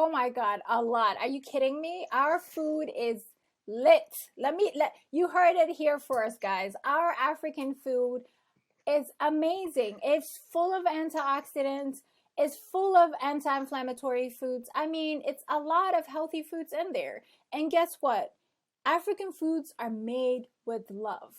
Oh my God, a lot. Are you kidding me? Our food is lit. You heard it here first, guys. Our African food is amazing. It's full of antioxidants. It's full of anti-inflammatory foods. I mean, it's a lot of healthy foods in there. And guess what? African foods are made with love.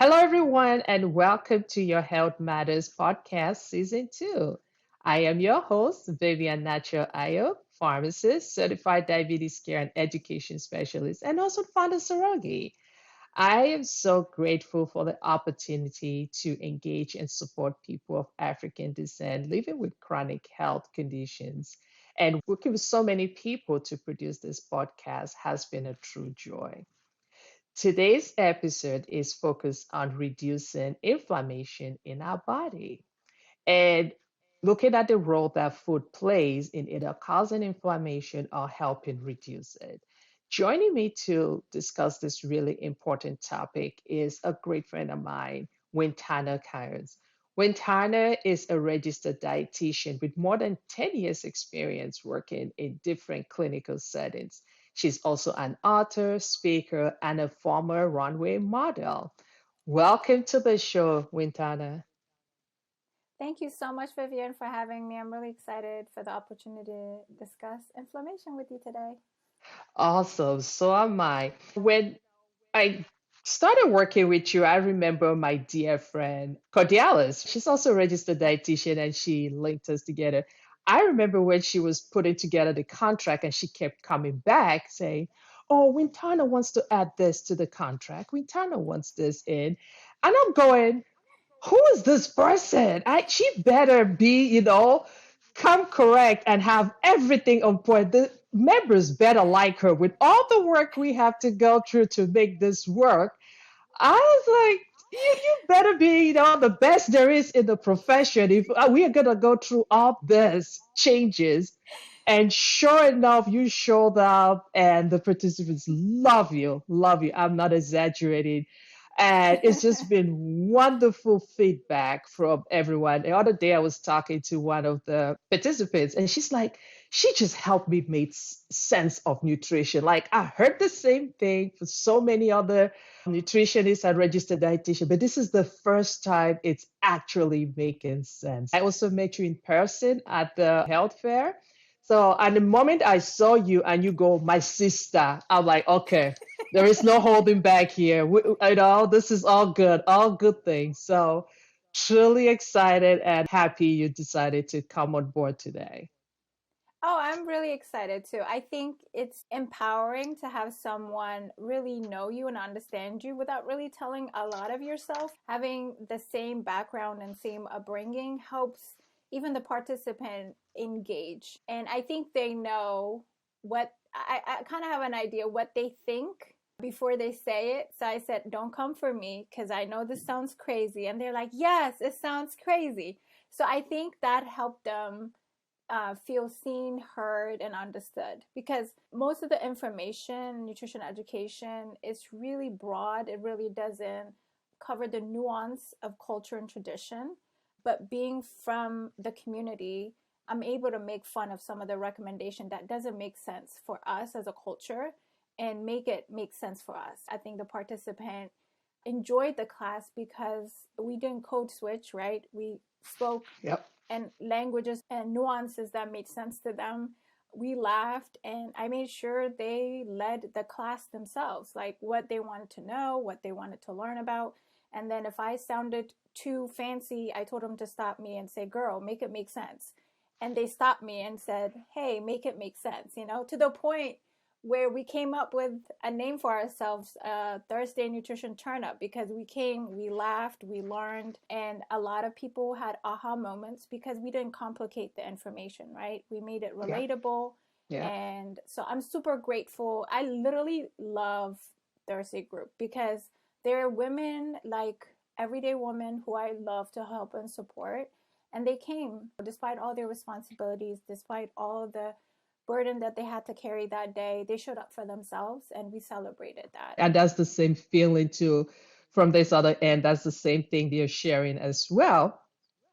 Hello, everyone, and welcome to your Health Matters podcast, season 2. I am your host, Vivian Ayo, pharmacist, certified diabetes care and education specialist, and also founder Sorogi. I am so grateful for the opportunity to engage and support people of African descent living with chronic health conditions. And working with so many people to produce this podcast has been a true joy. Today's episode is focused on reducing inflammation in our body and looking at the role that food plays in either causing inflammation or helping reduce it. Joining me to discuss this really important topic is a great friend of mine, Wintana Kiros. Wintana is a registered dietitian with more than 10 years experience working in different clinical settings. She's also an author, speaker, and a former runway model. Welcome to the show, Wintana. Thank you so much, Vivian, for having me. I'm really excited for the opportunity to discuss inflammation with you today. Awesome. So am I. When I started working with you, I remember my dear friend Cordialis. She's also a registered dietitian and she linked us together. I remember when she was putting together the contract and she kept coming back saying, "Oh, Wintana wants to add this to the contract. Wintana wants this in." And I'm going, who is this person? She better be, come correct and have everything on point. The members better like her with all the work we have to go through to make this work. I was like, you better be, the best there is in the profession. If we are gonna go through all this changes, and sure enough, you showed up, and the participants love you, love you. I'm not exaggerating. And it's just been wonderful feedback from everyone. The other day, I was talking to one of the participants, and she's like, she just helped me make sense of nutrition. Like, I heard the same thing for so many other nutritionist and registered dietitian, but this is the first time it's actually making sense. I also met you in person at the health fair. So at the moment I saw you and you go, my sister, I'm like, okay, there is no holding back here. This is all good things. So truly excited and happy you decided to come on board today. Oh, I'm really excited too. I think it's empowering to have someone really know you and understand you without really telling a lot of yourself. Having the same background and same upbringing helps even the participant engage. And I think they know I kind of have an idea what they think before they say it. So I said, don't come for me because I know this sounds crazy. And they're like, yes, it sounds crazy. So I think that helped them feel seen, heard, and understood. Because most of the information, nutrition education, is really broad. It really doesn't cover the nuance of culture and tradition. But being from the community, I'm able to make fun of some of the recommendation that doesn't make sense for us as a culture and make it make sense for us. I think the participant enjoyed the class because we didn't code switch, right? We spoke Yep. and languages and nuances that made sense to them. We laughed and I made sure they led the class themselves, like what they wanted to know, what they wanted to learn about. And then if I sounded too fancy, I told them to stop me and say, girl, make it make sense. And they stopped me and said, hey, make it make sense, to the point where we came up with a name for ourselves, Thursday Nutrition Turn Up, because we came, we laughed, we learned, and a lot of people had aha moments because we didn't complicate the information, right? We made it Yeah. relatable. Yeah. And so I'm super grateful. I literally love Thursday group because there are women, like everyday women, who I love to help and support. And they came despite all their responsibilities, despite all the burden that they had to carry that day. They showed up for themselves and we celebrated that. And that's the same feeling too from this other end. That's the same thing they're sharing as well.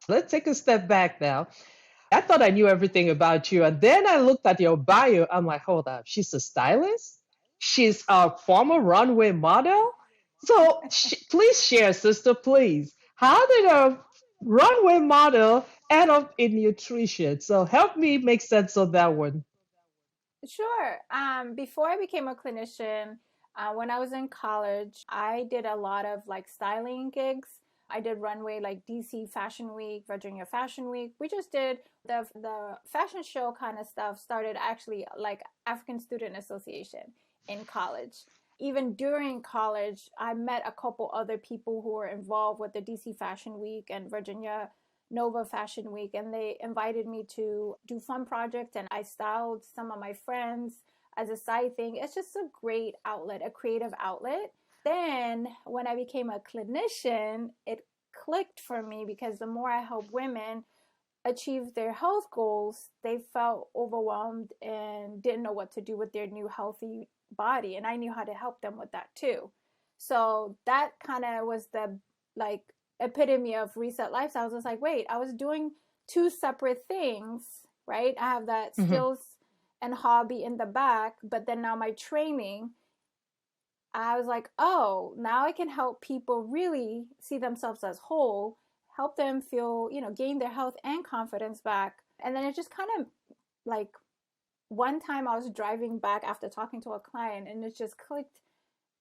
Let's take a step back now. I thought I knew everything about you. And then I looked at your bio. I'm like, hold up, she's a stylist? She's a former runway model? So please share, sister, please. How did a runway model end up in nutrition? So help me make sense of that one. Sure. Before I became a clinician, when I was in college, I did a lot of like styling gigs. I did runway like DC Fashion Week, Virginia Fashion Week. We just did the fashion show kind of stuff. Started actually like African Student Association in college. Even during college, I met a couple other people who were involved with the DC Fashion Week and Virginia Nova Fashion Week, and they invited me to do fun projects, and I styled some of my friends as a side thing. It's just a great outlet, a creative outlet. Then when I became a clinician, it clicked for me because the more I help women achieve their health goals, they felt overwhelmed and didn't know what to do with their new healthy body, and I knew how to help them with that too. So that kind of was the like epitome of reset lifestyle. I was just like, wait, I was doing two separate things, right? I have that Mhm. skills and hobby in the back, but then now my training, I was like, oh, now I can help people really see themselves as whole, help them feel, gain their health and confidence back. And then it just kind of like one time I was driving back after talking to a client and it just clicked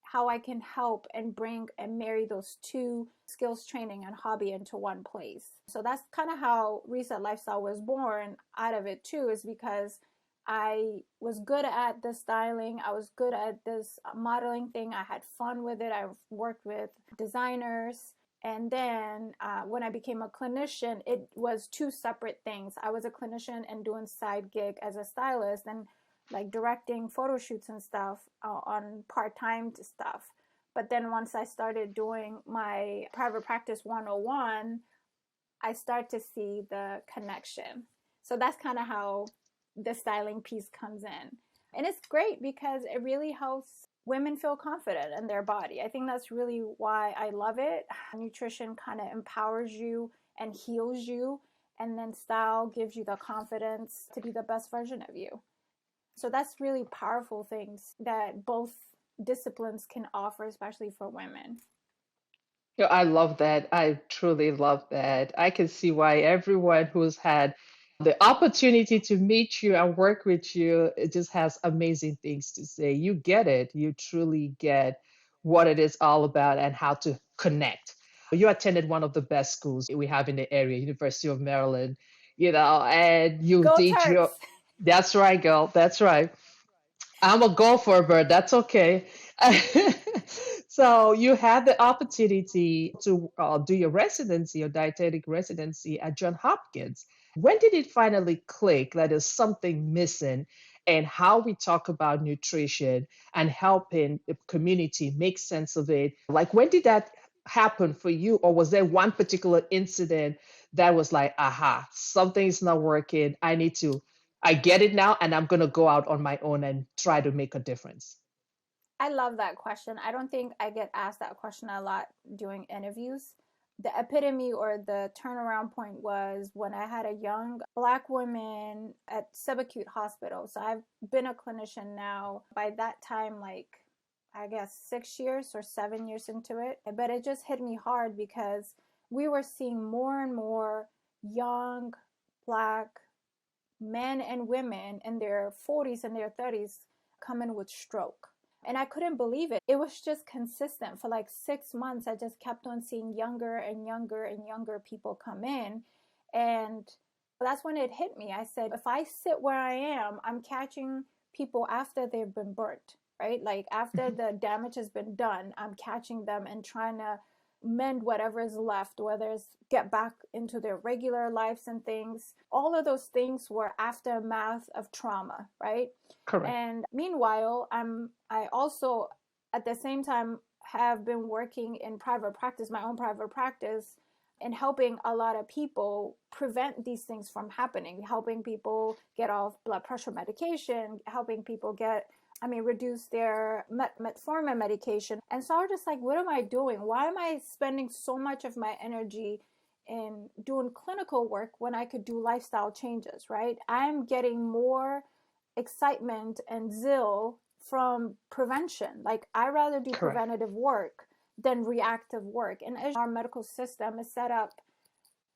how I can help and bring and marry those two skills training and hobby into one place. So that's kind of how Reset Lifestyle was born out of it too, is because I was good at the styling. I was good at this modeling thing. I had fun with it. I worked with designers. And then when I became a clinician, it was two separate things. I was a clinician and doing side gig as a stylist and like directing photo shoots and stuff on part-time stuff. But then once I started doing my private practice 101, I start to see the connection. So that's kind of how the styling piece comes in. And it's great because it really helps women feel confident in their body. I think that's really why I love it. Nutrition kind of empowers you and heals you, and then style gives you the confidence to be the best version of you. So that's really powerful things that both disciplines can offer, especially for women. I love that. I truly love that. I can see why everyone who's had the opportunity to meet you and work with you, it just has amazing things to say. You get it. You truly get what it is all about and how to connect. You attended one of the best schools we have in the area, University of Maryland, and you Go did your, Terps! that's right, girl. That's right. I'm a golfer, but that's okay. So you had the opportunity to do your residency, your dietetic residency at Johns Hopkins. When did it finally click that there's something missing and how we talk about nutrition and helping the community make sense of it? Like, when did that happen for you? Or was there one particular incident that was like, aha, something's not working. I get it now, and I'm going to go out on my own and try to make a difference. I love that question. I don't think I get asked that question a lot doing interviews. The epitome or the turnaround point was when I had a young Black woman at subacute hospital. So I've been a clinician now by that time, like I guess 6 years or 7 years into it. But it just hit me hard because we were seeing more and more young Black men and women in their 40s and their 30s coming with stroke. And I couldn't believe it. It was just consistent for like 6 months. I just kept on seeing younger and younger and younger people come in. And that's when it hit me. I said, if I sit where I am, I'm catching people after they've been burnt, right? Like after the damage has been done, I'm catching them and trying to mend whatever is left, whether it's get back into their regular lives and things. All of those things were aftermath of trauma, right? Correct. And meanwhile, I also at the same time have been working in private practice, my own private practice, and helping a lot of people prevent these things from happening, helping people get off blood pressure medication, helping people reduce their metformin medication. And so I was just like, what am I doing? Why am I spending so much of my energy in doing clinical work when I could do lifestyle changes, right? I'm getting more excitement and zeal from prevention. Like I rather do Correct. preventative work than reactive work. And as our medical system is set up,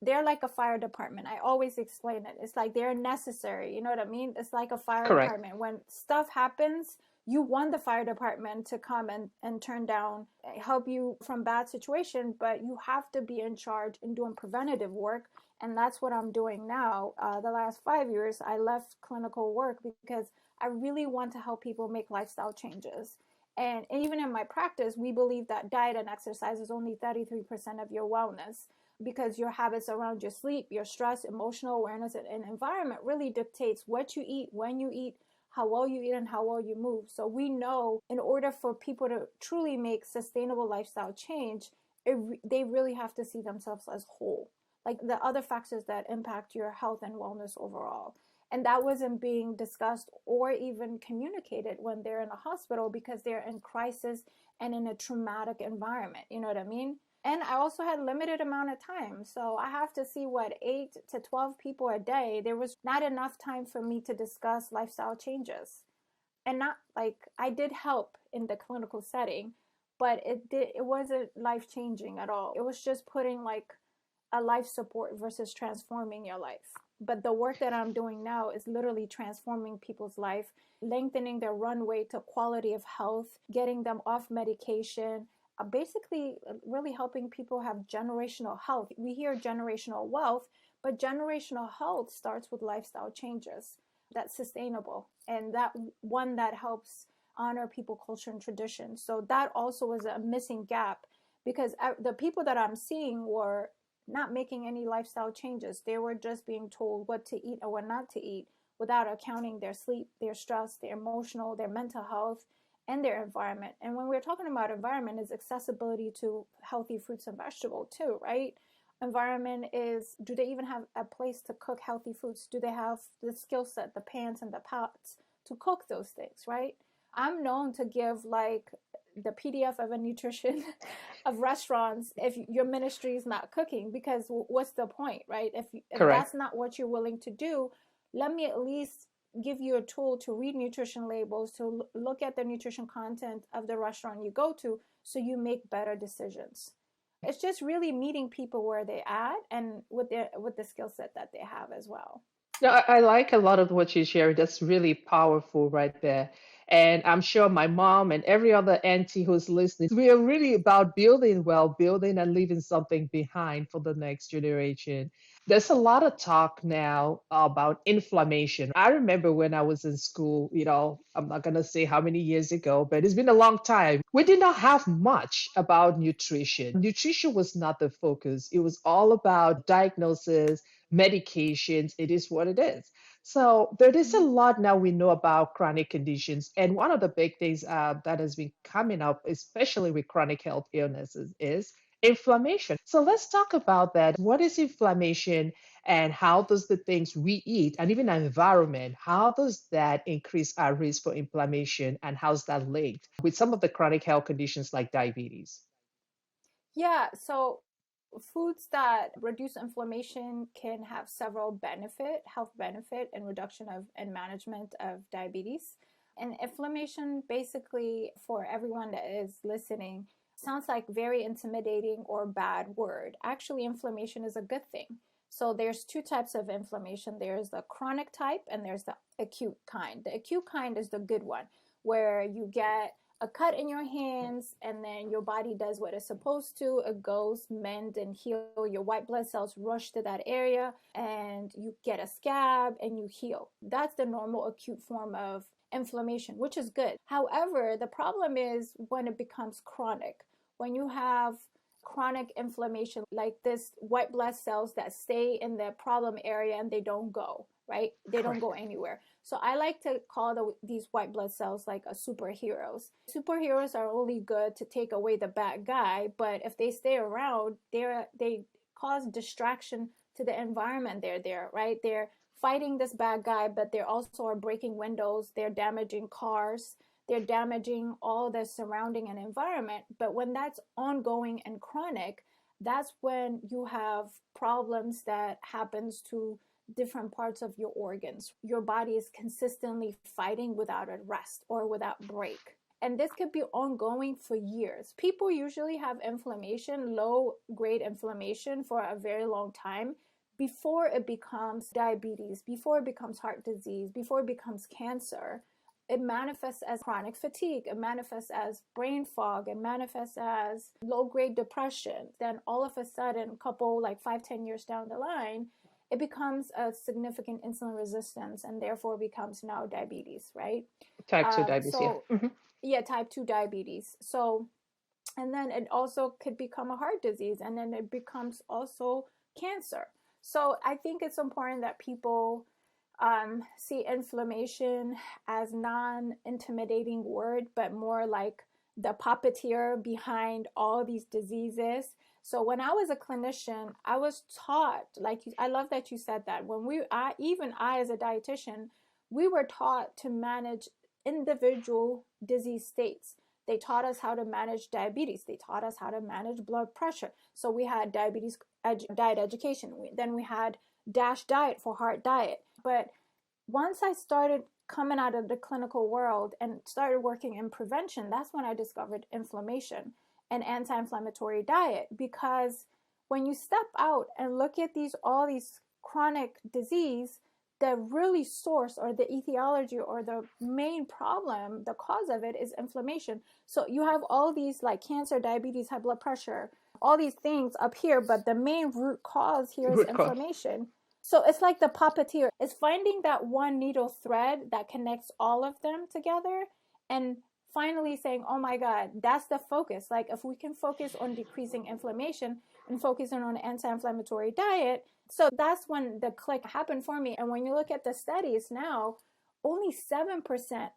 they're like a fire department. I always explain it. It's like they're necessary. You know what I mean? It's like a fire Correct. department. When stuff happens, you want the fire department to come and turn down, help you from bad situation, but you have to be in charge in doing preventative work. And that's what I'm doing now. The last 5 years, I left clinical work because I really want to help people make lifestyle changes. And even in my practice, we believe that diet and exercise is only 33% of your wellness, because your habits around your sleep, your stress, emotional awareness, and environment really dictates what you eat, when you eat, how well you eat, and how well you move. So we know in order for people to truly make sustainable lifestyle change, they really have to see themselves as whole, like the other factors that impact your health and wellness overall. And that wasn't being discussed or even communicated when they're in a hospital because they're in crisis and in a traumatic environment. You know what I mean? And I also had limited amount of time. So I have to see 8 to 12 people a day. There was not enough time for me to discuss lifestyle changes. And not like I did help in the clinical setting, but it wasn't life changing at all. It was just putting like a life support versus transforming your life. But the work that I'm doing now is literally transforming people's life, lengthening their runway to quality of health, getting them off medication, basically really helping people have generational health. We hear generational wealth, but generational health starts with lifestyle changes that's sustainable and that one that helps honor people, culture, and tradition. So that also was a missing gap because the people that I'm seeing were not making any lifestyle changes. They were just being told what to eat or what not to eat without accounting their sleep, their stress, their emotional, their mental health, and their environment. And when we're talking about environment, is accessibility to healthy fruits and vegetables too, right? Environment is, do they even have a place to cook healthy foods? Do they have the skill set, the pans and the pots to cook those things, right? I'm known to give like the PDF of a nutrition of restaurants if your ministry is not cooking, because what's the point, right? If Correct. that's not what you're willing to do, let me at least give you a tool to read nutrition labels, to look at the nutrition content of the restaurant you go to so you make better decisions. It's just really meeting people where they at and with the skill set that they have as well. Yeah, I like a lot of what you share. That's really powerful right there. And I'm sure my mom and every other auntie who's listening, we are really about building well, building and leaving something behind for the next generation. There's a lot of talk now about inflammation. I remember when I was in school, I'm not going to say how many years ago, but it's been a long time. We did not have much about nutrition. Nutrition was not the focus, it was all about diagnosis, medications. It is what it is. So there is a Mhm. lot now we know about chronic conditions. And one of the big things that has been coming up, especially with chronic health illnesses, is inflammation. So let's talk about that. What is inflammation and how does the things we eat and even our environment, how does that increase our risk for inflammation and how's that linked with some of the chronic health conditions like diabetes? Yeah, so foods that reduce inflammation can have several health benefit and reduction of and management of diabetes. And inflammation, basically, for everyone that is listening, sounds like very intimidating or bad word. Actually, inflammation is a good thing. So there's two types of inflammation. There's the chronic type and there's the acute kind. The acute kind is the good one, where you get a cut in your hands and then your body does what it's supposed to. It goes mend and heal. Your white blood cells rush to that area and you get a scab and you heal. That's the normal acute form of inflammation, which is good. However, the problem is when it becomes chronic. When you have chronic inflammation, like this white blood cells that stay in the problem area and they don't go, right? They don't go anywhere. So I like to call these white blood cells like a superheroes. Superheroes are only good to take away the bad guy, but if they stay around, they cause distraction to the environment they're there, right? They're fighting this bad guy, but they also are breaking windows, they're damaging cars, they're damaging all the surrounding and environment. But when that's ongoing and chronic, that's when you have problems that happens to different parts of your organs. Your body is consistently fighting without a rest or without break. And this could be ongoing for years. People usually have inflammation, low grade inflammation, for a very long time before it becomes diabetes, before it becomes heart disease, before it becomes cancer. It manifests as chronic fatigue, it manifests as brain fog, it manifests as low-grade depression. Then all of a sudden, couple like 5-10 years down the line, it becomes a significant insulin resistance and therefore becomes now diabetes, right? Type 2 diabetes, yeah, type 2 diabetes. So, and then it also could become a heart disease, and then it becomes also cancer. So I think it's important that people see inflammation as non-intimidating word, but more like the puppeteer behind all these diseases. So when I was a clinician, I was taught, like, I love that you said that. When even I as a dietitian, we were taught to manage individual disease states. They taught us how to manage diabetes. They taught us how to manage blood pressure. So we had diabetes diet education. Then we had DASH diet for heart diet. But once I started coming out of the clinical world and started working in prevention, that's when I discovered inflammation and anti-inflammatory diet. Because when you step out and look at all these chronic disease, the really source or the etiology or the main problem, the cause of it is inflammation. So you have all these like cancer, diabetes, high blood pressure, all these things up here, but the main root cause here is inflammation. So it's like the puppeteer is finding that one needle thread that connects all of them together and finally saying, oh my God, that's the focus. Like if we can focus on decreasing inflammation and focusing on anti-inflammatory diet. So that's when the click happened for me. And when you look at the studies now, only 7%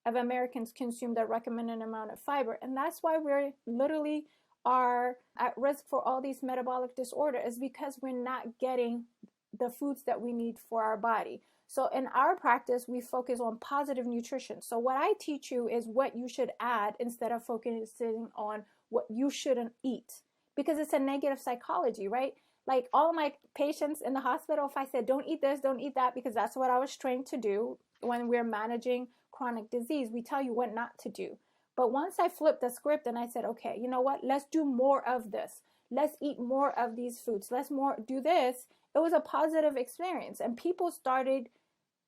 of Americans consume the recommended amount of fiber. And that's why we're literally are at risk for all these metabolic disorders, is because we're not getting the foods that we need for our body. So in our practice, we focus on positive nutrition. So what I teach you is what you should add instead of focusing on what you shouldn't eat, because it's a negative psychology, right? Like all my patients in the hospital, if I said, don't eat this, don't eat that, because that's what I was trained to do when we're managing chronic disease, we tell you what not to do. But once I flipped the script and I said, okay, you know what? Let's do more of this. Let's eat more of these foods. Let's do this. It was a positive experience. And people started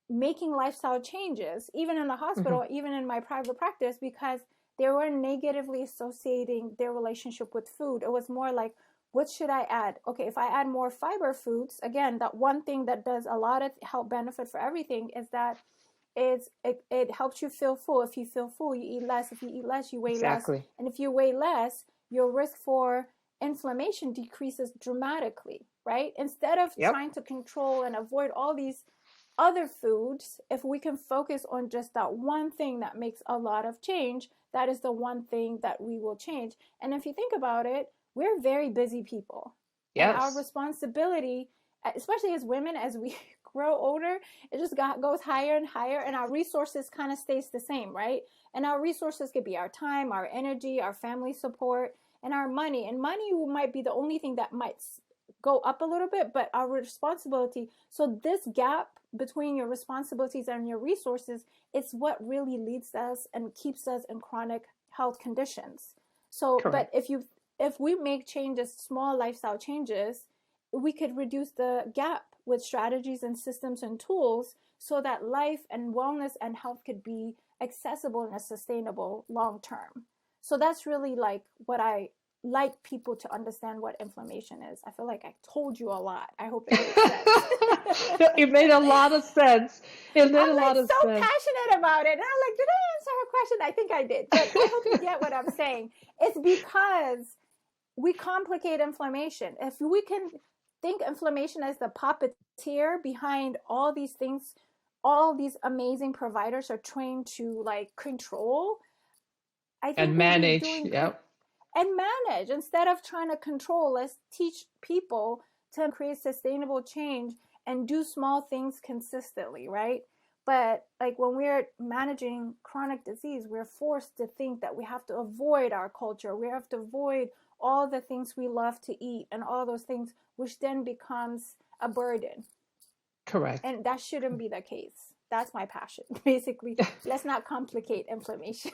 making lifestyle changes, even in the hospital, even in my private practice, because they were negatively associating their relationship with food. It was more like, what should I add? Okay, if I add more fiber foods, again, that one thing that does a lot of help benefit for everything is that it helps you feel full. If you feel full, you eat less. If you eat less, you weigh less. And if you weigh less, your risk for inflammation decreases dramatically, right? Instead of trying to control and avoid all these other foods, if we can focus on just that one thing that makes a lot of change, that is the one thing that we will change. And if you think about it, we're very busy people. Yes. And our responsibility, especially as women, as we grow older, it just goes higher and higher, and our resources kind of stays the same, right? And our resources could be our time, our energy, our family support, and our money. And money might be the only thing that might go up a little bit, but our responsibility. So this gap between your responsibilities and your resources is what really leads us and keeps us in chronic health conditions. So, Correct. But if we make changes, small lifestyle changes, we could reduce the gap with strategies and systems and tools so that life and wellness and health could be accessible and sustainable long term. So that's really like what I like people to understand what inflammation is. I feel like I told you a lot. I hope it makes sense. It made a lot of sense. It made I'm a like lot of so sense. passionate about it. And I'm like, did I answer her question? I think I did. But I hope you get what I'm saying. It's because we complicate inflammation. If we can think inflammation as the puppeteer behind all these things, all these amazing providers are trained to like control, I think And we'll be manage. doing great. Yep. And manage instead of trying to control. Let's teach people to create sustainable change and do small things consistently, right? But like when we're managing chronic disease, we're forced to think that we have to avoid our culture, we have to avoid all the things we love to eat and all those things, which then becomes a burden. Correct. And that shouldn't be the case. That's my passion. Basically, let's not complicate inflammation.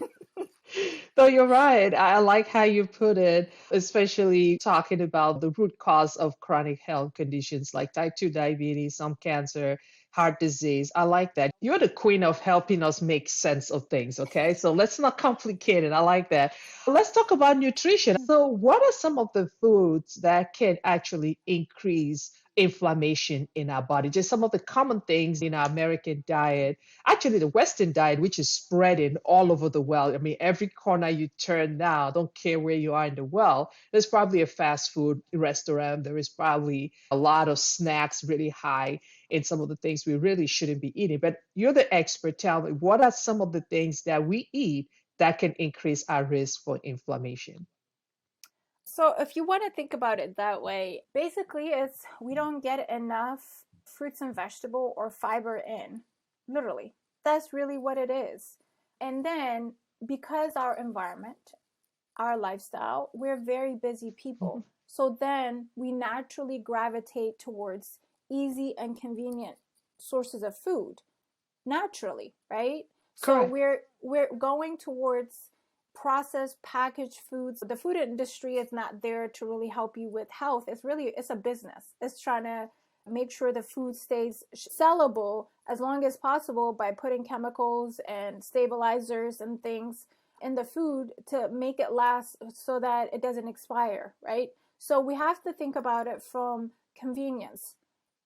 No, you're right. I like how you put it, especially talking about the root cause of chronic health conditions like type 2 diabetes, some cancer, heart disease. I like that. You're the queen of helping us make sense of things, okay? So let's not complicate it. I like that. Let's talk about nutrition. So, what are some of the foods that can actually increase inflammation in our body? Just some of the common things in our American diet, actually the Western diet, which is spreading all over the world. I mean, every corner you turn now, don't care where you are in the world, there's probably a fast food restaurant. There is probably a lot of snacks really high in some of the things we really shouldn't be eating. But you're the expert. Tell me, what are some of the things that we eat that can increase our risk for inflammation? So, if you want to think about it that way, basically it's we don't get enough fruits and vegetable or fiber in. Literally. That's really what it is. And then because our environment, our lifestyle, we're very busy Mhm. people. So then we naturally gravitate towards easy and convenient sources of food naturally, right? So Correct. we're going towards processed packaged foods. The food industry is not there to really help you with health. It's a business. It's trying to make sure the food stays sellable as long as possible by putting chemicals and stabilizers and things in the food to make it last so that it doesn't expire, right? So we have to think about it from convenience.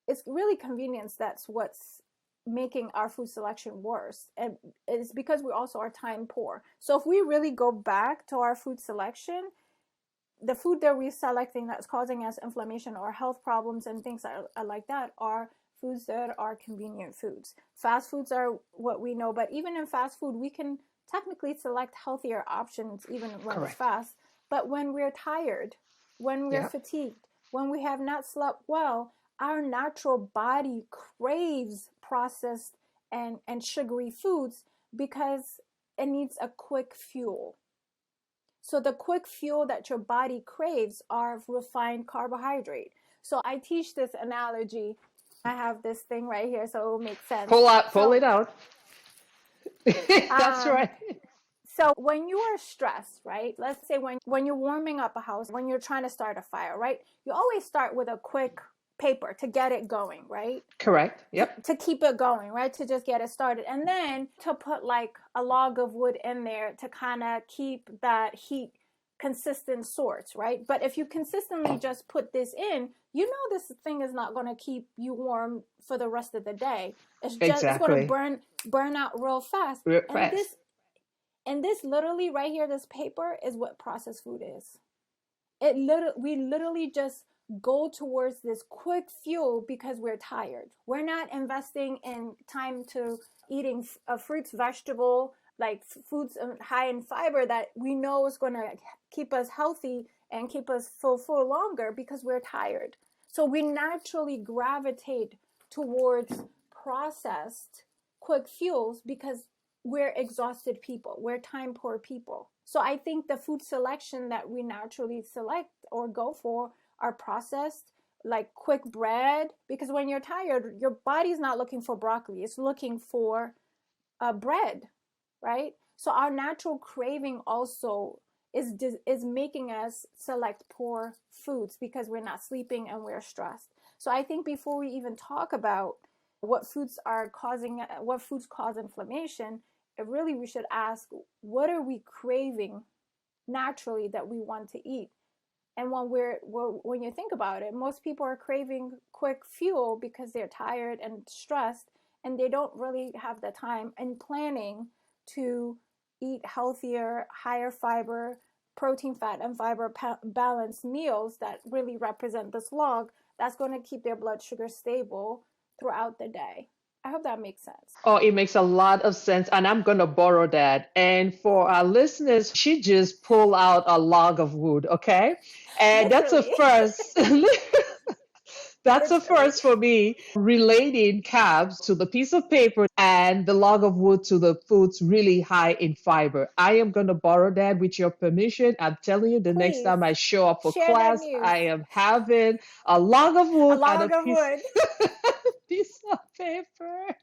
It's really convenience that's what's making our food selection worse, and it's because we also are time poor. So if we really go back to our food selection, the food that we're selecting that's causing us inflammation or health problems and things like that are foods that are convenient foods. Fast foods are what we know, but even in fast food we can technically select healthier options even when it's Correct. fast. But when we're tired, when we're Yeah. fatigued, when we have not slept well, our natural body craves processed and sugary foods because it needs a quick fuel. So the quick fuel that your body craves are refined carbohydrate. So I teach this analogy. I have this thing right here so it will make sense. Pull So it out. That's um right. so when you are stressed, right? Let's say when you're warming up a house, when you're trying to start a fire, right? You always start with a quick paper to get it going, right? Correct. Yep. To keep it going, right? To just get it started. And then to put like a log of wood in there to kind of keep that heat consistent source, right? But if you consistently just put this in, you know this thing is not going to keep you warm for the rest of the day. It's going to Exactly. burn out real fast. Real And fast. this literally right here, this paper is what processed food is. We literally just go towards this quick fuel because we're tired. We're not investing in time to eating fruits, vegetable, like foods high in fiber that we know is going to keep us healthy and keep us full longer because we're tired. So we naturally gravitate towards processed quick fuels because we're exhausted people, we're time poor people. So I think the food selection that we naturally select or go for are processed, like quick bread, because when you're tired your body's not looking for broccoli, it's looking for bread, right? So our natural craving also is making us select poor foods because we're not sleeping and we're stressed. So I think before we even talk about what foods cause inflammation, really we should ask what are we craving naturally that we want to eat. And when you think about it, most people are craving quick fuel because they're tired and stressed, and they don't really have the time and planning to eat healthier, higher fiber, protein, fat, and fiber balanced meals that really represent this log that's going to keep their blood sugar stable throughout the day. I hope that makes sense. Oh, it makes a lot of sense. And I'm going to borrow that. And for our listeners, she just pulled out a log of wood. Okay. And that's a Literally. first. That's a Literally. first for me, relating carbs to the piece of paper and the log of wood to the foods really high in fiber. I am going to borrow that with your permission. I'm telling you, the next Please time I show up for share that class, news. I am having a log of A wood and a log of wood. piece of paper.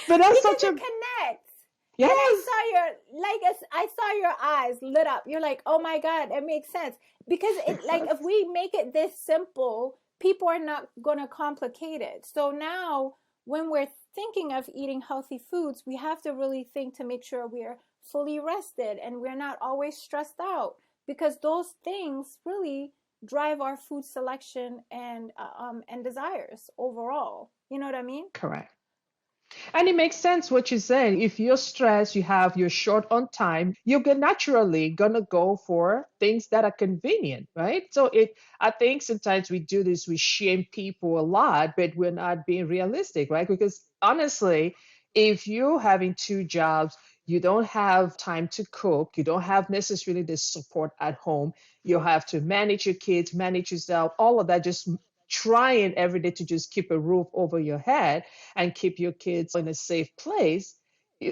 But that's Because such it a, connects. And yes, I saw your eyes lit up. You're like, oh my God, it makes sense. Because makes if sense. we make it this simple, people are not gonna complicate it. So now when we're thinking of eating healthy foods, we have to really think to make sure we're fully rested and we're not always stressed out, because those things really drive our food selection and desires overall. You know what I mean? Correct. And it makes sense what you're saying. If you're stressed, you're short on time, naturally gonna go for things that are convenient, right? I think sometimes we do this, we shame people a lot, but we're not being realistic, right? Because honestly, if you're having two jobs, you don't have time to cook, you don't have necessarily the support at home, you have to manage your kids, manage yourself, all of that, just trying every day to just keep a roof over your head and keep your kids in a safe place.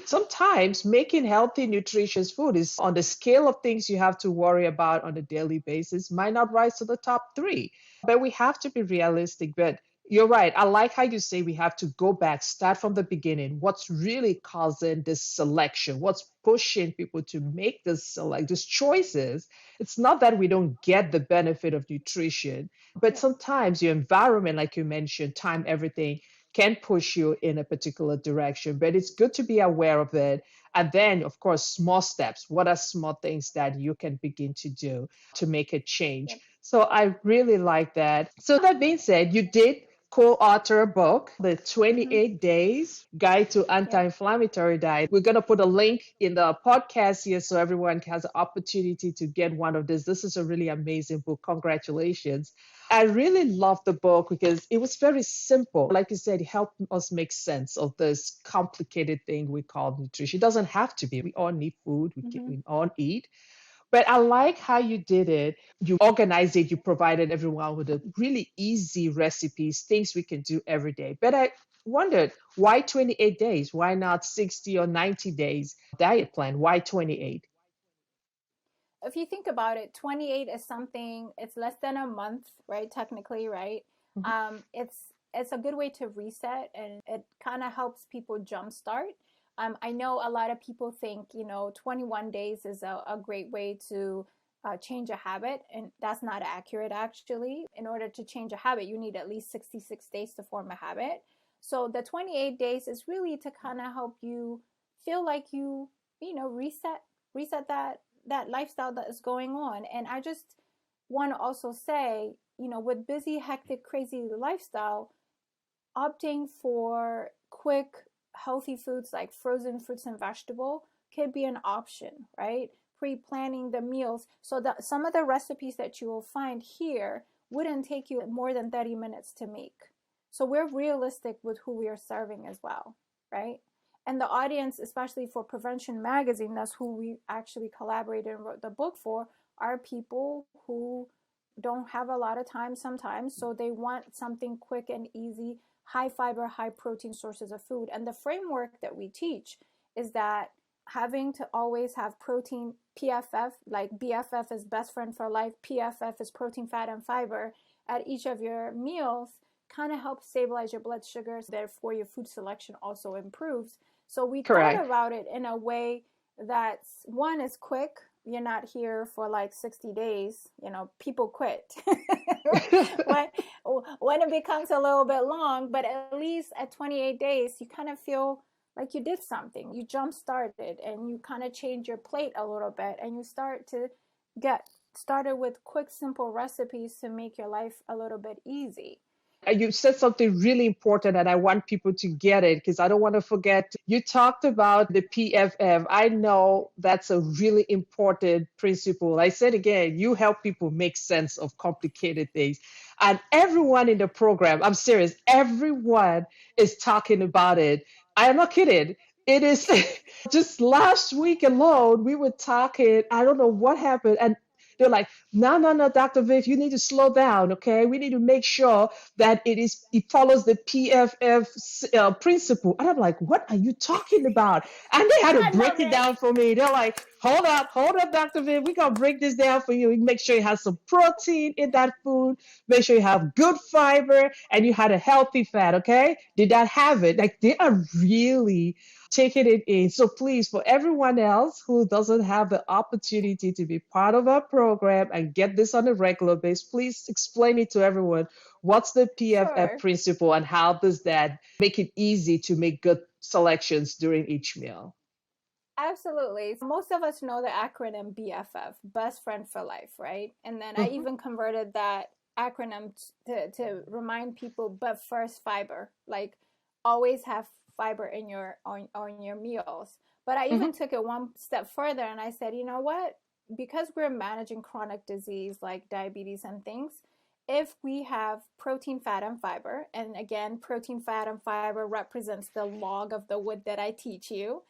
Sometimes making healthy, nutritious food is on the scale of things you have to worry about on a daily basis, might not rise to the top three. But we have to be realistic. But you're right. I like how you say we have to go back, start from the beginning. What's really causing this selection? What's pushing people to make these choices? It's not that we don't get the benefit of nutrition, but Yeah. sometimes your environment, like you mentioned, time, everything can push you in a particular direction, but it's good to be aware of it. And then, of course, small steps. What are small things that you can begin to do to make a change? Yep. So I really like that. So that being said, you did co-author a book, The Mm-hmm. 28 Days Guide to Yep. Anti-Inflammatory Diet. We're going to put a link in the podcast here so everyone has an opportunity to get one of this. This is a really amazing book. Congratulations. I really love the book because it was very simple. Like you said, it helped us make sense of this complicated thing we call nutrition. It doesn't have to be. We all need food, Mm-hmm. we all eat. But I like how you did it. You organized it, you provided everyone with a really easy recipes, things we can do every day. But I wondered, why 28 days? Why not 60 or 90 days diet plan? Why 28? If you think about it, 28 is something, it's less than a month, right? Technically, right? Mhm. It's a good way to reset, and it kind of helps people jumpstart. I know a lot of people think, 21 days is a great way to change a habit, and that's not accurate actually. In order to change a habit, you need at least 66 days to form a habit. So the 28 days is really to kind of help you feel like reset that lifestyle that is going on. And I just want to also say, with busy, hectic, crazy lifestyle, opting for quick, healthy foods like frozen fruits and vegetable could be an option, right? Pre-planning the meals so that some of the recipes that you will find here wouldn't take you more than 30 minutes to make. So we're realistic with who we are serving as well, right? And the audience, especially for Prevention Magazine, that's who we actually collaborated and wrote the book for, are people who don't have a lot of time sometimes. So they want something quick and easy, high fiber, high protein sources of food. And the framework that we teach is that having to always have protein, PFF, like BFF is best friend for life, PFF is protein, fat, and fiber at each of your meals kind of helps stabilize your blood sugars. Therefore, your food selection also improves. So we thought Correct. about it in a way that's one is quick. You're not here for like 60 days. People quit when when it becomes a little bit long. But at least at 28 days, you kind of feel like you did something. You jump started and you kind of change your plate a little bit, and you start to get started with quick, simple recipes to make your life a little bit easy. You said something really important, and I want people to get it because I don't want to forget. You talked about the PFF. I know that's a really important principle. I said again, you help people make sense of complicated things. And everyone in the program, I'm serious, everyone is talking about it. I am not kidding. It is just last week alone, we were talking. I don't know what happened. And they're like, no, no, no, Dr. Viv, you need to slow down, okay? We need to make sure that it follows the PFF principle. And I'm like, what are you talking about? And they had to I break love it it. down for me. They're like, hold up, Dr. Viv. We're going to break this down for you. Make sure you have some protein in that food. Make sure you have good fiber and you had a healthy fat, okay? Did that have it? Like, they are really taking it in. So please, for everyone else who doesn't have the opportunity to be part of our program and get this on a regular basis, please explain it to everyone. What's the PFF Sure. principle and how does that make it easy to make good selections during each meal? Absolutely. Most of us know the acronym BFF, best friend for life, right? And then I Mhm. even converted that acronym to remind people, but first fiber. Like always have fiber in your on your meals. But I even Mhm. took it one step further and I said, you know what? Because we're managing chronic disease like diabetes and things, if we have protein, fat, and fiber, and again, protein, fat, and fiber represents the log of the wood that I teach you,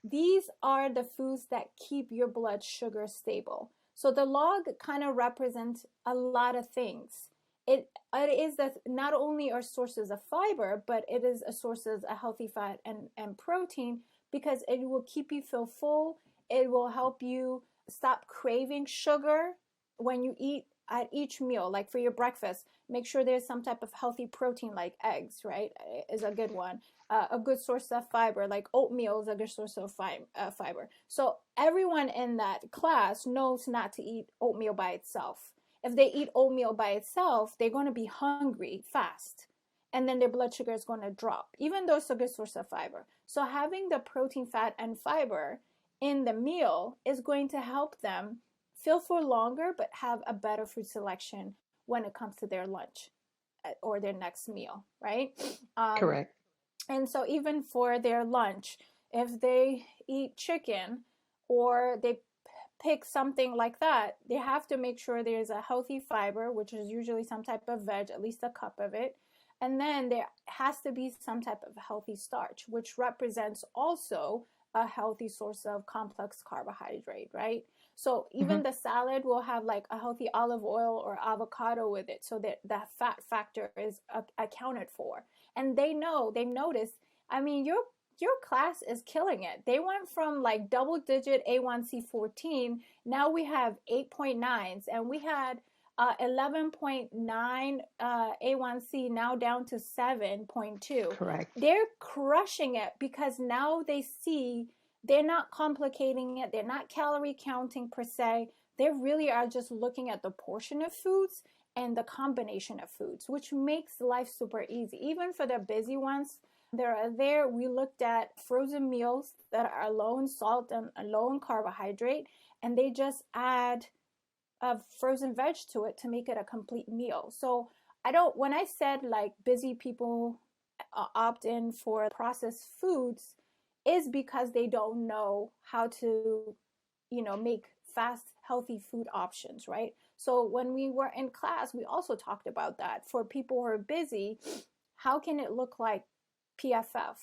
these are the foods that keep your blood sugar stable. So the log kind of represents a lot of things. It is that not only are sources of fiber, but it is a sources of healthy fat and protein because it will keep you feel full. It will help you stop craving sugar when you eat at each meal. Like for your breakfast, make sure there's some type of healthy protein like eggs, right? Is a good one. A good source of fiber, like oatmeal is a good source of fiber. So everyone in that class knows not to eat oatmeal by itself. If they eat oatmeal by itself, they're going to be hungry fast. And then their blood sugar is going to drop, even though it's a good source of fiber. So having the protein, fat, and fiber in the meal is going to help them feel for longer, but have a better food selection when it comes to their lunch or their next meal, right? Um, Correct. and so even for their lunch, if they eat chicken or they pick something like that, they have to make sure there's a healthy fiber, which is usually some type of veg, at least a cup of it. And then there has to be some type of healthy starch, which represents also a healthy source of complex carbohydrate, right? So even Mhm. the salad will have like a healthy olive oil or avocado with it so that the fat factor is accounted for. And they notice, I mean, your class is killing it. They went from like double digit A1C 14. Now we have 8.9s, and we had 11.9 A1C, now down to 7.2. Correct. They're crushing it because now they see they're not complicating it. They're not calorie counting per se. They really are just looking at the portion of foods and the combination of foods, which makes life super easy. Even for the busy ones, there we looked at frozen meals that are low in salt and low in carbohydrate, and they just add a frozen veg to it to make it a complete meal. So I don't, when I said like busy people opt in for processed foods, is because they don't know how to, make fast, healthy food options, right? So when we were in class, we also talked about that. For people who are busy, how can it look like PFF,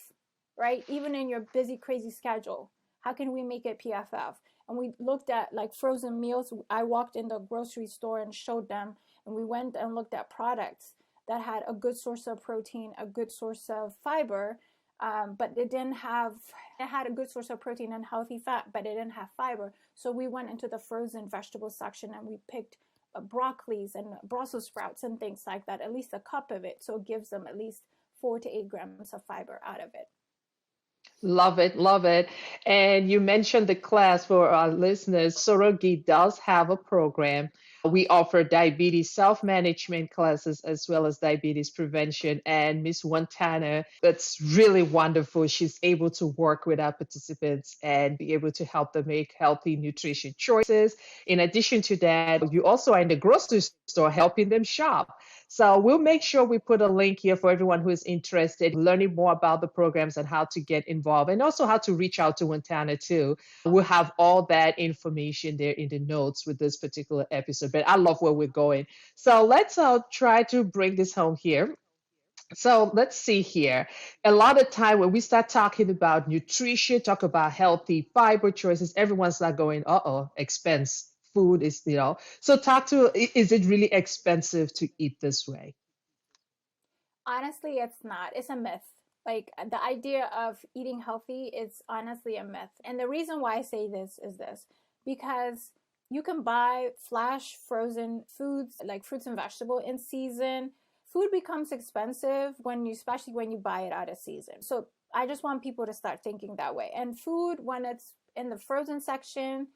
right? Even in your busy, crazy schedule, how can we make it PFF? And we looked at like frozen meals. I walked in the grocery store and showed them, and we went and looked at products that had a good source of protein, a good source of fiber, but it had a good source of protein and healthy fat, but it didn't have fiber. So we went into the frozen vegetable section and we picked broccolis and Brussels sprouts and things like that, at least a cup of it. So it gives them at least 4 to 8 grams of fiber out of it. Love it, love it. And you mentioned the class for our listeners. Sorogi does have a program. We offer diabetes self-management classes as well as diabetes prevention. And Miss Wintana, that's really wonderful. She's able to work with our participants and be able to help them make healthy nutrition choices. In addition to that, you also are in the grocery store helping them shop. So we'll make sure we put a link here for everyone who is interested, learning more about the programs and how to get involved and also how to reach out to Wintana too. We'll have all that information there in the notes with this particular episode. But I love where we're going. So let's try to bring this home here. So let's see here. A lot of time when we start talking about nutrition, talk about healthy fiber choices, everyone's not going, uh-oh, expense. Food is, So talk to, is it really expensive to eat this way? Honestly, it's not. It's a myth. Like the idea of eating healthy is honestly a myth. And the reason why I say this is this because you can buy flash frozen foods like fruits and vegetable in season. Food becomes expensive when you, especially when you buy it out of season. So I just want people to start thinking that way. And food, when it's in the frozen section,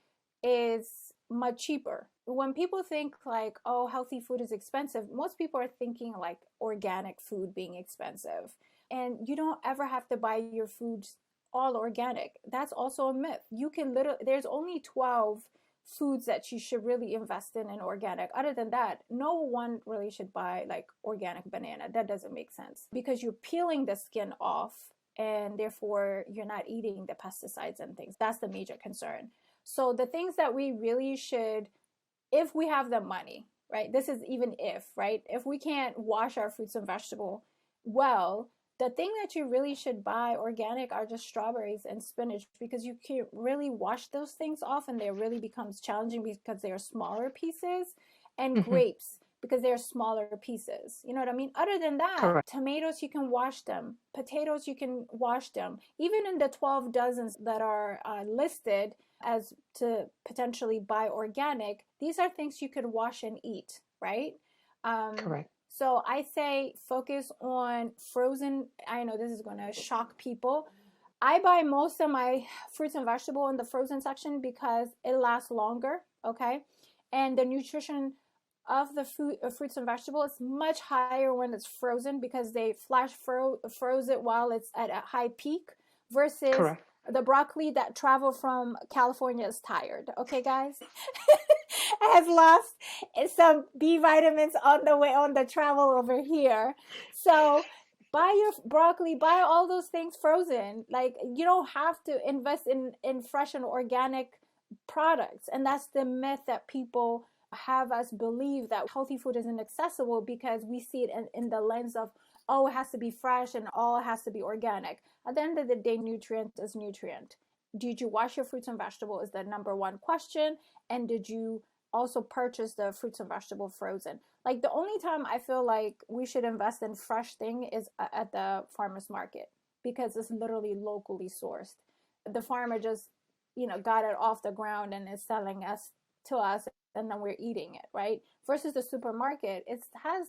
is much cheaper. When people think like, oh, healthy food is expensive, most people are thinking like organic food being expensive. And you don't ever have to buy your food all organic. That's also a myth. You can literally, there's only 12 foods that you should really invest in organic. Other than that, no one really should buy like organic banana. That doesn't make sense because you're peeling the skin off and therefore you're not eating the pesticides and things. That's the major concern. So the things that we really should, if we have the money, right? This is even if, right? If we can't wash our fruits and vegetable well, the thing that you really should buy organic are just strawberries and spinach because you can't really wash those things off and they really becomes challenging because they are smaller pieces, and Hmm. grapes because they're smaller pieces. You know what I mean? Other than that, Correct. tomatoes you can wash them, potatoes you can wash them. Even in the 12 dozens that are listed as to potentially buy organic, these are things you could wash and eat, right? Um, Correct. so I say focus on frozen. I know this is going to shock people. I buy most of my fruits and vegetable in the frozen section because it lasts longer, okay? And the nutrition of the food, fruits and vegetables is much higher when it's frozen because they froze it while it's at a high peak versus Correct. the broccoli that traveled from California is tired. Okay, guys? Has lost some B vitamins on the way on the travel over here. So buy your broccoli, buy all those things frozen. Like you don't have to invest in fresh and organic products. And that's the myth that people have us believe that healthy food isn't accessible because we see it in the lens of, oh, it has to be fresh and all it has to be organic. At the end of the day, nutrient is nutrient. Did you wash your fruits and vegetables is the number one question. And did you also purchase the fruits and vegetable frozen? Like the only time I feel like we should invest in fresh thing is at the farmer's market because it's literally locally sourced. The farmer just, got it off the ground and is selling us to us and then we're eating it, right? Versus the supermarket, it has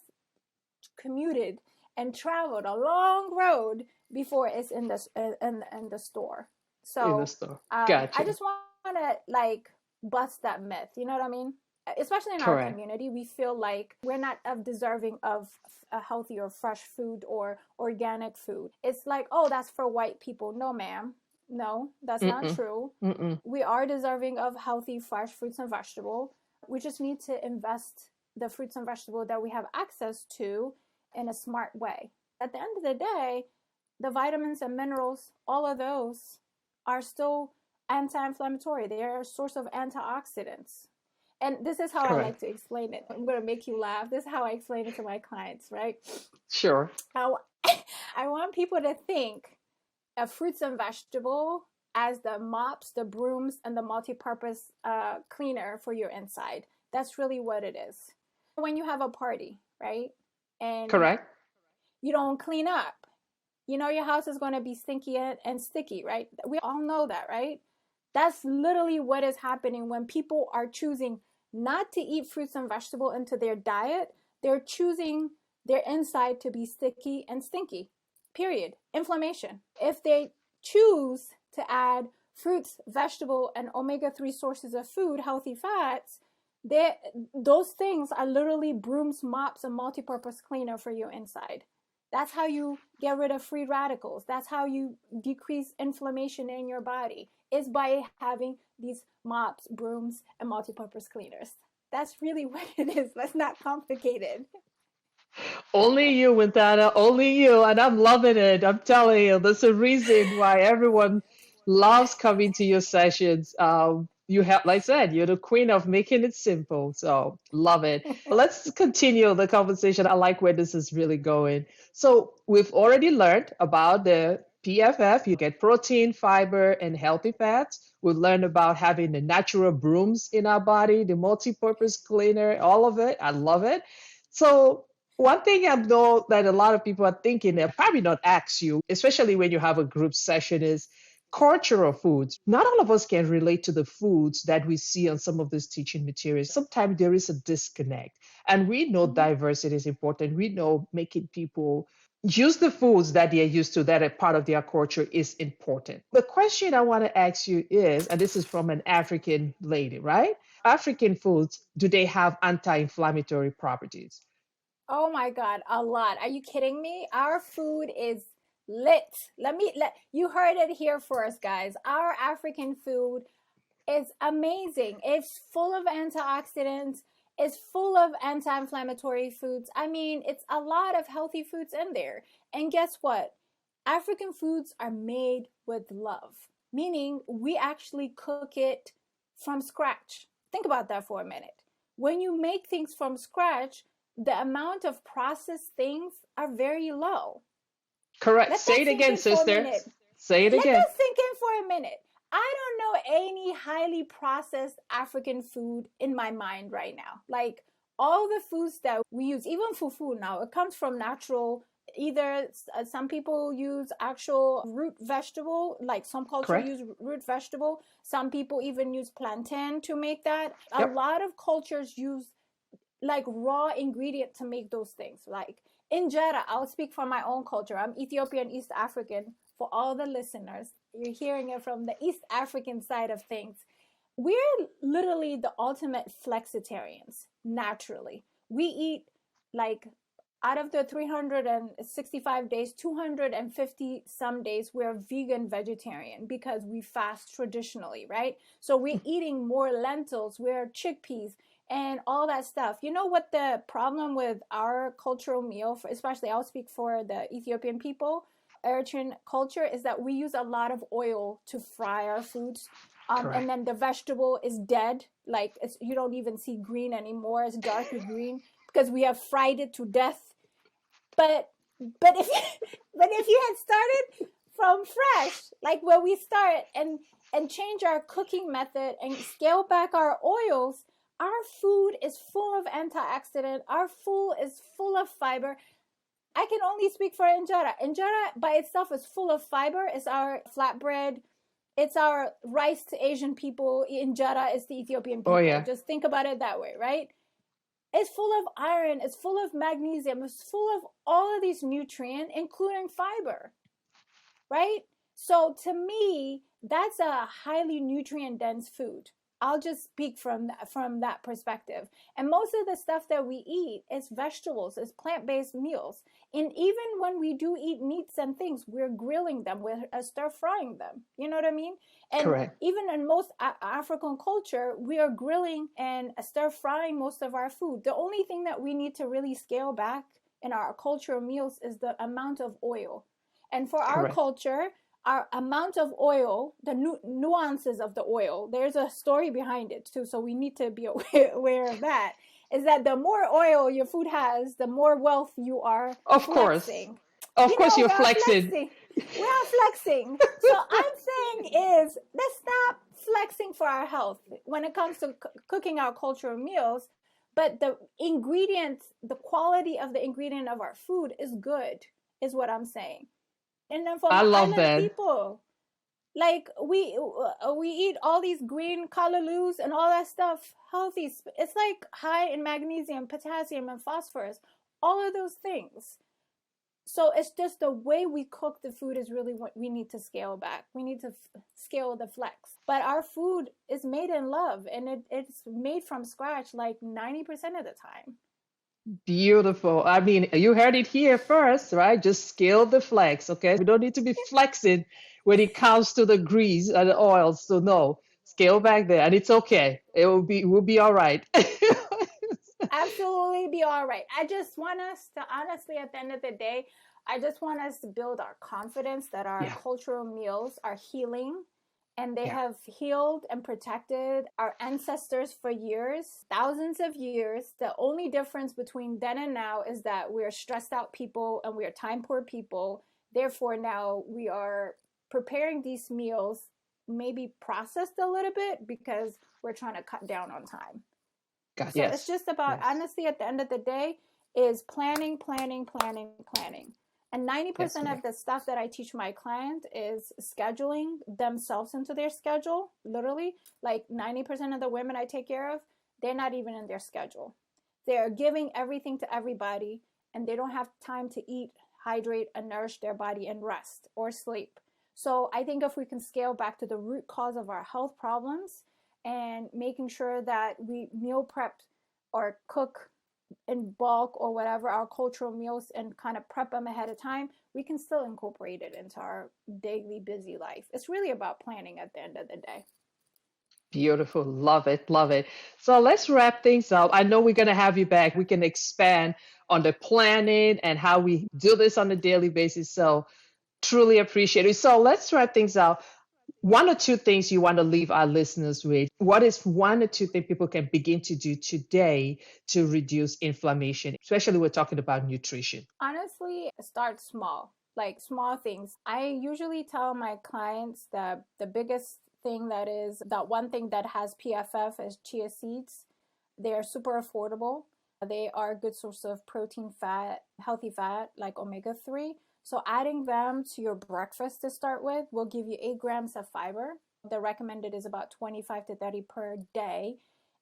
commuted and traveled a long road before it's in the store. In the So store. I Gotcha. just want to like bust that myth. You know what I mean? Especially in our Correct. community, we feel like we're not of deserving of a healthy or fresh food or organic food. It's like, oh, that's for white people. No, ma'am. No, that's not Mm-mm. true. Mm-mm. We are deserving of healthy, fresh fruits and vegetables. We just need to invest the fruits and vegetables that we have access to in a smart way. At the end of the day, the vitamins and minerals, all of those are still anti-inflammatory. They are a source of antioxidants. And this is how I like Correct. to explain it. I'm going to make you laugh. This is how I explain it to my clients, right? Sure. I, I want people to think of fruits and vegetable as the mops, the brooms, and the multi-purpose cleaner for your inside. That's really what it is. When you have a party, right? And Correct. you don't clean up, your house is going to be stinky and sticky, right? We all know that, right? That's literally what is happening when people are choosing not to eat fruits and vegetables into their diet. They're choosing their inside to be sticky and stinky. Period. Inflammation. If they choose to add fruits, vegetable, and omega-3 sources of food, healthy fats, those things are literally brooms, mops, and multi-purpose cleaner for your inside. That's how you get rid of free radicals. That's how you decrease inflammation in your body, is by having these mops, brooms, and multi-purpose cleaners. That's really what it is. That's not complicated. Only you, Wintana, only you. And I'm loving it. I'm telling you, there's a reason why everyone loves coming to your sessions. You have, like I said, you're the queen of making it simple. So love it. Let's continue the conversation. I like where this is really going. So we've already learned about the PFF. You get protein, fiber, and healthy fats. We've learned about having the natural brooms in our body, the multi-purpose cleaner, all of it. I love it. So one thing I know that a lot of people are thinking, they'll probably not ask you, especially when you have a group session, is cultural foods. Not all of us can relate to the foods that we see on some of these teaching materials. Sometimes there is a disconnect. And we know Mhm. diversity is important. We know making people use the foods that they're used to, that are part of their culture, is important. The question I want to ask you is, and this is from an African lady, right? African foods, do they have anti-inflammatory properties? Oh my God, a lot. Are you kidding me? Our food is lit. Let you heard it here first, guys. Our African food is amazing. It's full of antioxidants. It's full of anti-inflammatory foods. I mean, it's a lot of healthy foods in there. And guess what? African foods are made with love, meaning we actually cook it from scratch. Think about that for a minute. When you make things from scratch, the amount of processed things are very low. Correct. Let Say that it sink again, in for a sister. minute. Say it Let again. that sink in for a minute. I don't know any highly processed African food in my mind right now. Like all the foods that we use, even fufu now, it comes from natural. Either some people use actual root vegetable, like some culture Correct. use root vegetable. Some people even use plantain to make that. A Yep. lot of cultures use like raw ingredient to make those things. Like injera, I'll speak from my own culture. I'm Ethiopian East African. For all the listeners, you're hearing it from the East African side of things. We're literally the ultimate flexitarians. Naturally, we eat like out of the 365 days, 250 some days we're vegan vegetarian because we fast traditionally, right? So we're eating more lentils, we're chickpeas, and all that stuff. You know what the problem with our cultural meal, for, especially I'll speak for the Ethiopian people, Eritrean culture, is that we use a lot of oil to fry our foods. And Correct. then the vegetable is dead, like you don't even see green anymore. It's darker green because we have fried it to death. But if but if you had started from fresh, like where we start, and change our cooking method and scale back our oils, our food is full of antioxidant. Our food is full of fiber. I can only speak for injera. Injera by itself is full of fiber. It's our flatbread. It's our rice to Asian people. Injera is the Ethiopian Oh, people. yeah. Just think about it that way, right? It's full of iron. It's full of magnesium. It's full of all of these nutrients, including fiber, right? So to me, that's a highly nutrient dense food. I'll just speak from that perspective. And most of the stuff that we eat is vegetables, is plant-based meals. And even when we do eat meats and things, we're grilling them, we're stir frying them. You know what I mean? And Correct. even in most African culture, we are grilling and stir frying most of our food. The only thing that we need to really scale back in our cultural meals is the amount of oil. And for our Correct. culture, our amount of oil, the nuances of the oil, there's a story behind it too. So we need to be aware of that. Is that the more oil your food has, the more wealth you are Of course. flexing. Of You course, know, you're we are flexing. flexing. We are flexing. So I'm saying is let's stop flexing for our health when it comes to cooking our cultural meals. But the ingredients, the quality of the ingredient of our food is good, is what I'm saying. And then for I my love island that. people, like we eat all these green callalus and all that stuff healthy. It's like high in magnesium, potassium, and phosphorus, all of those things. So it's just the way we cook the food is really what we need to scale back. We need to scale the flex. But our food is made in love, and it's made from scratch like 90% of the time. Beautiful. I mean, you heard it here first, right? Just scale the flex, okay? We don't need to be flexing when it comes to the grease and the oils. So no, scale back there, and it's okay. We'll be all right. Absolutely be all right. I just want us to, honestly, at the end of the day, I just want us to build our confidence that our Yeah, cultural meals are healing, and they yeah. have healed and protected our ancestors for years, thousands of years. The only difference between then and now is that we're stressed out people and we are time poor people. Therefore, now we are preparing these meals, maybe processed a little bit because we're trying to cut down on time. God, So it's yes, just about, yes, honestly, at the end of the day, is planning, planning, planning, planning. And yes, 90% ma'am. of the stuff that I teach my client is scheduling themselves into their schedule, literally. Like 90% of the women I take care of, they're not even in their schedule. They're giving everything to everybody, and they don't have time to eat, hydrate, and nourish their body and rest or sleep. So I think if we can scale back to the root cause of our health problems, and making sure that we meal prep or cook in bulk or whatever our cultural meals and kind of prep them ahead of time, we can still incorporate it into our daily busy life. It's really about planning at the end of the day. Beautiful. Love it. Love it. So let's wrap things up. I know we're going to have you back. We can expand on the planning and how we do this on a daily basis. So truly appreciate it. So let's wrap things out. One or two things you want to leave our listeners with. What is one or two things people can begin to do today to reduce inflammation? Especially we're talking about nutrition. Honestly, start small, like small things. I usually tell my clients that the biggest thing, that is that one thing that has PFF, is chia seeds. They are super affordable. They are a good source of protein, fat, healthy fat, like omega 3. So adding them to your breakfast to start with will give you 8 grams of fiber. The recommended is about 25 to 30 per day.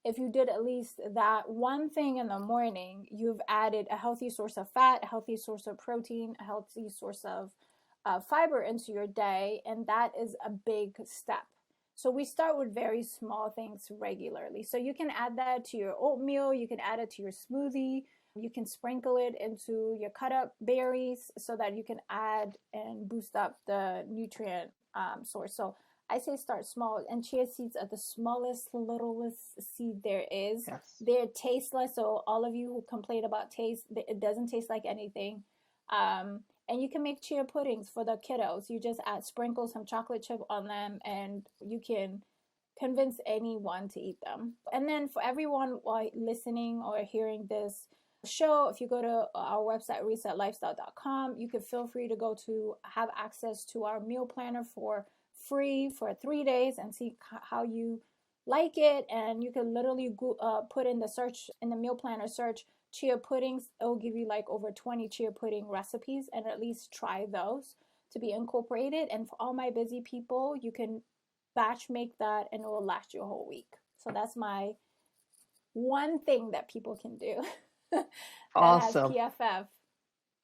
If you did at least that one thing in the morning, you've added a healthy source of fat, a healthy source of protein, a healthy source of fiber into your day, and that is a big step. So we start with very small things regularly. So you can add that to your oatmeal, you can add it to your smoothie, you can sprinkle it into your cut up berries so that you can add and boost up the nutrient source. So I say start small, and chia seeds are the smallest, littlest seed there is. Yes. They're tasteless, so all of you who complain about taste, it doesn't taste like anything. And you can make chia puddings for the kiddos. You just add sprinkle some chocolate chip on them, and you can convince anyone to eat them. And then for everyone while listening or hearing this show, if you go to our website resetlifestyle.com, you can feel free to go to have access to our meal planner for free for 3 days and see how you like it. And you can literally put in the search, in the meal planner search, chia puddings. It will give you like over 20 chia pudding recipes, and at least try those to be incorporated. And for all my busy people, you can batch make that and it will last you a whole week. So that's my one thing that people can do that has Awesome. PFF.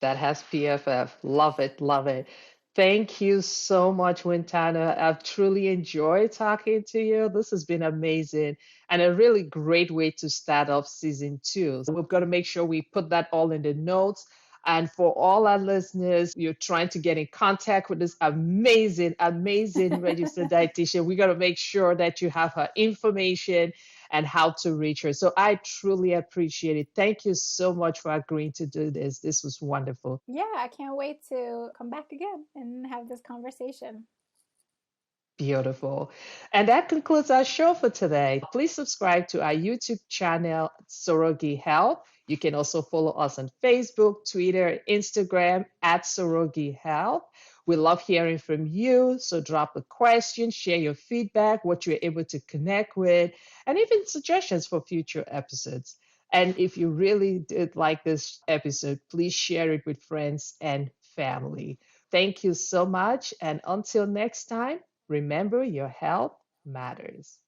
That has PFF. Love it. Love it. Thank you so much, Wintana. I've truly enjoyed talking to you. This has been amazing and a really great way to start off season 2. So we've got to make sure we put that all in the notes. And for all our listeners, you're trying to get in contact with this amazing, amazing registered dietitian. We got to make sure that you have her information and how to reach her. So I truly appreciate it. Thank you so much for agreeing to do this. This was wonderful. Yeah, I can't wait to come back again and have this conversation. Beautiful. And that concludes our show for today. Please subscribe to our YouTube channel, Sorogi Health. You can also follow us on Facebook, Twitter, Instagram at Sorogi Health. We love hearing from you. So drop a question, share your feedback, what you're able to connect with, and even suggestions for future episodes. And if you really did like this episode, please share it with friends and family. Thank you so much. And until next time, remember your health matters.